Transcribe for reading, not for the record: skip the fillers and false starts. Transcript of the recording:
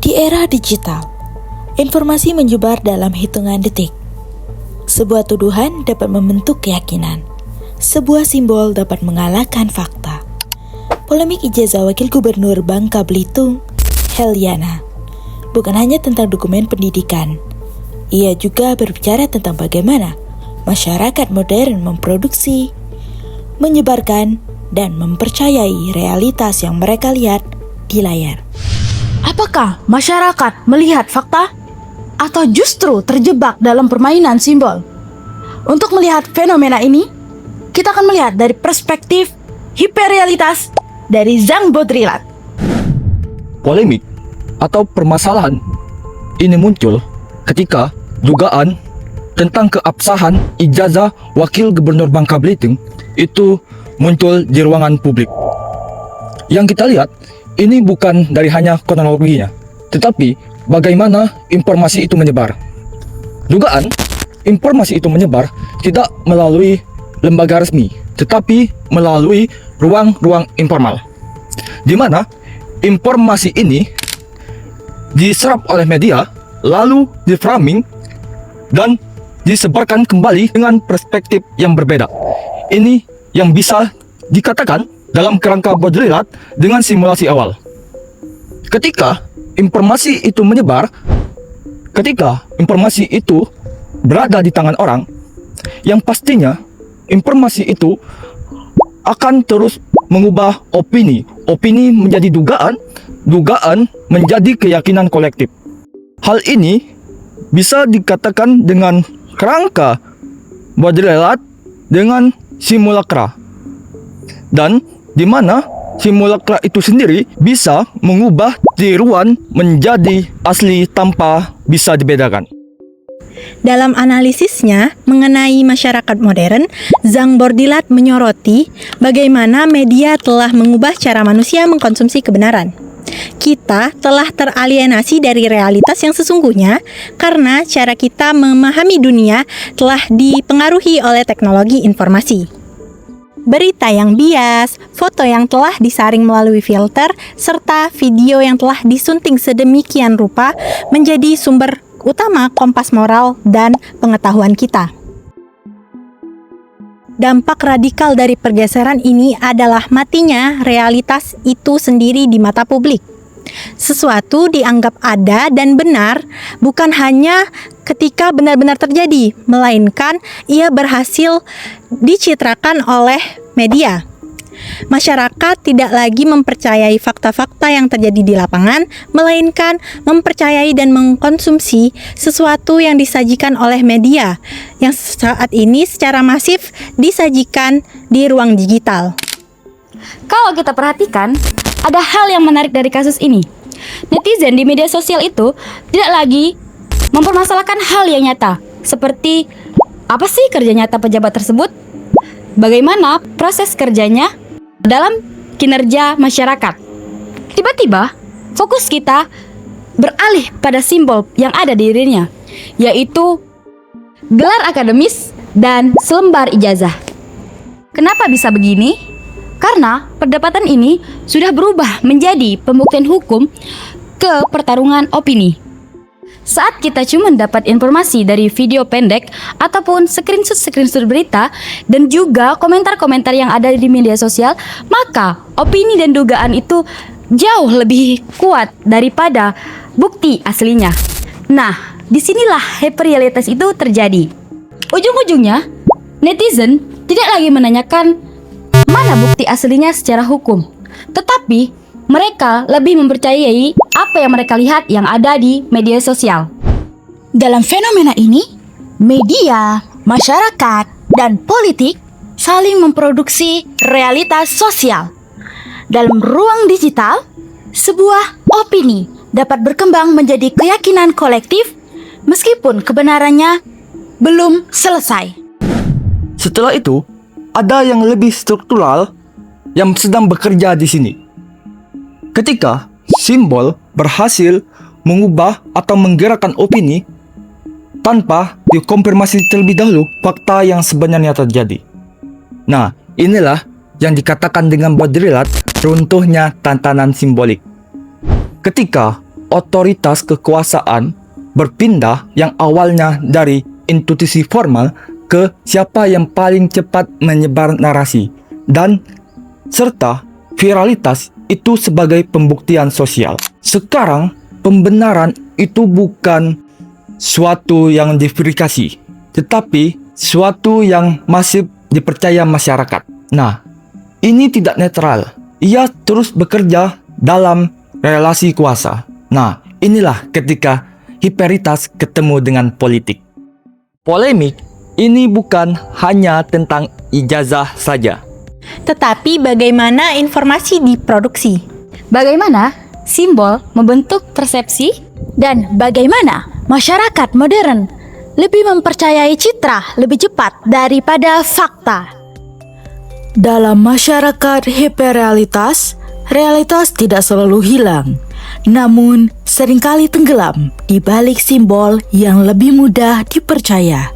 Di era digital, informasi menyebar dalam hitungan detik. Sebuah tuduhan dapat membentuk keyakinan. Sebuah simbol dapat mengalahkan fakta. Polemik ijazah Wakil Gubernur Bangka Belitung, Heliana, bukan hanya tentang dokumen pendidikan. Ia juga berbicara tentang bagaimana masyarakat modern memproduksi, menyebarkan, dan mempercayai realitas yang mereka lihat di layar. Apakah masyarakat melihat fakta atau justru terjebak dalam permainan simbol? Untuk melihat fenomena ini, kita akan melihat dari perspektif hiperrealitas dari Zhang Baudrillard. Polemik atau permasalahan ini muncul ketika dugaan tentang keabsahan ijazah Wakil Gubernur Bangka Belitung itu muncul di ruangan publik. Yang kita lihat, ini bukan dari hanya kronologinya, tetapi bagaimana informasi itu menyebar. Dugaan informasi itu menyebar tidak melalui lembaga resmi, tetapi melalui ruang-ruang informal, di mana informasi ini diserap oleh media, lalu diframing dan disebarkan kembali dengan perspektif yang berbeda. Ini yang bisa dikatakan dalam kerangka Baudrillard dengan simulasi awal. Ketika informasi itu menyebar, ketika informasi itu berada di tangan orang, yang pastinya informasi itu akan terus mengubah opini. Opini menjadi dugaan, dugaan menjadi keyakinan kolektif. Hal ini bisa dikatakan dengan kerangka Baudrillard dengan simulakra, dan di mana simulakra itu sendiri bisa mengubah tiruan menjadi asli tanpa bisa dibedakan. Dalam analisisnya mengenai masyarakat modern, Zhang Baudrillard menyoroti bagaimana media telah mengubah cara manusia mengkonsumsi kebenaran. Kita telah teralienasi dari realitas yang sesungguhnya karena cara kita memahami dunia telah dipengaruhi oleh teknologi informasi. Berita yang bias, foto yang telah disaring melalui filter, serta video yang telah disunting sedemikian rupa menjadi sumber utama kompas moral dan pengetahuan kita. Dampak radikal dari pergeseran ini adalah matinya realitas itu sendiri di mata publik. Sesuatu dianggap ada dan benar bukan hanya ketika benar-benar terjadi, melainkan ia berhasil dicitrakan oleh media. Masyarakat tidak lagi mempercayai fakta-fakta yang terjadi di lapangan, melainkan mempercayai dan mengkonsumsi sesuatu yang disajikan oleh media yang saat ini secara masif disajikan di ruang digital. Kalau kita perhatikan, ada hal yang menarik dari kasus ini. Netizen di media sosial itu tidak lagi mempermasalahkan hal yang nyata, seperti apa sih kerja nyata pejabat tersebut, bagaimana proses kerjanya dalam kinerja masyarakat. Tiba-tiba, fokus kita beralih pada simbol yang ada di dirinya, yaitu gelar akademis dan selembar ijazah. Kenapa bisa begini? Karena perdebatan ini sudah berubah menjadi pembuktian hukum ke pertarungan opini. Saat kita cuma dapat informasi dari video pendek ataupun screenshot berita dan juga komentar-komentar yang ada di media sosial, maka opini dan dugaan itu jauh lebih kuat daripada bukti aslinya. Nah, disinilah hyperrealitas itu terjadi. Ujung-ujungnya, netizen tidak lagi menanyakan mana bukti aslinya secara hukum, tetapi mereka lebih mempercayai apa yang mereka lihat yang ada di media sosial. Dalam fenomena ini, media, masyarakat, dan politik saling memproduksi realitas sosial. Dalam ruang digital, sebuah opini dapat berkembang menjadi keyakinan kolektif meskipun kebenarannya belum selesai. Setelah itu, ada yang lebih struktural yang sedang bekerja di sini. Ketika simbol berhasil mengubah atau menggerakkan opini tanpa dikonfirmasi terlebih dahulu fakta yang sebenarnya terjadi. Nah, inilah yang dikatakan dengan Baudrillard runtuhnya tatanan simbolik. Ketika otoritas kekuasaan berpindah yang awalnya dari institusi formal ke siapa yang paling cepat menyebar narasi dan serta viralitas itu sebagai pembuktian sosial. Sekarang, pembenaran itu bukan suatu yang diverifikasi, tetapi suatu yang masih dipercaya masyarakat. Nah, ini tidak netral. Ia terus bekerja dalam relasi kuasa. Nah, inilah ketika hiperitas ketemu dengan politik. Polemik ini bukan hanya tentang ijazah saja. Tetapi bagaimana informasi diproduksi? Bagaimana simbol membentuk persepsi? Dan bagaimana masyarakat modern lebih mempercayai citra lebih cepat daripada fakta? Dalam masyarakat hiperrealitas, realitas tidak selalu hilang, namun seringkali tenggelam di balik simbol yang lebih mudah dipercaya.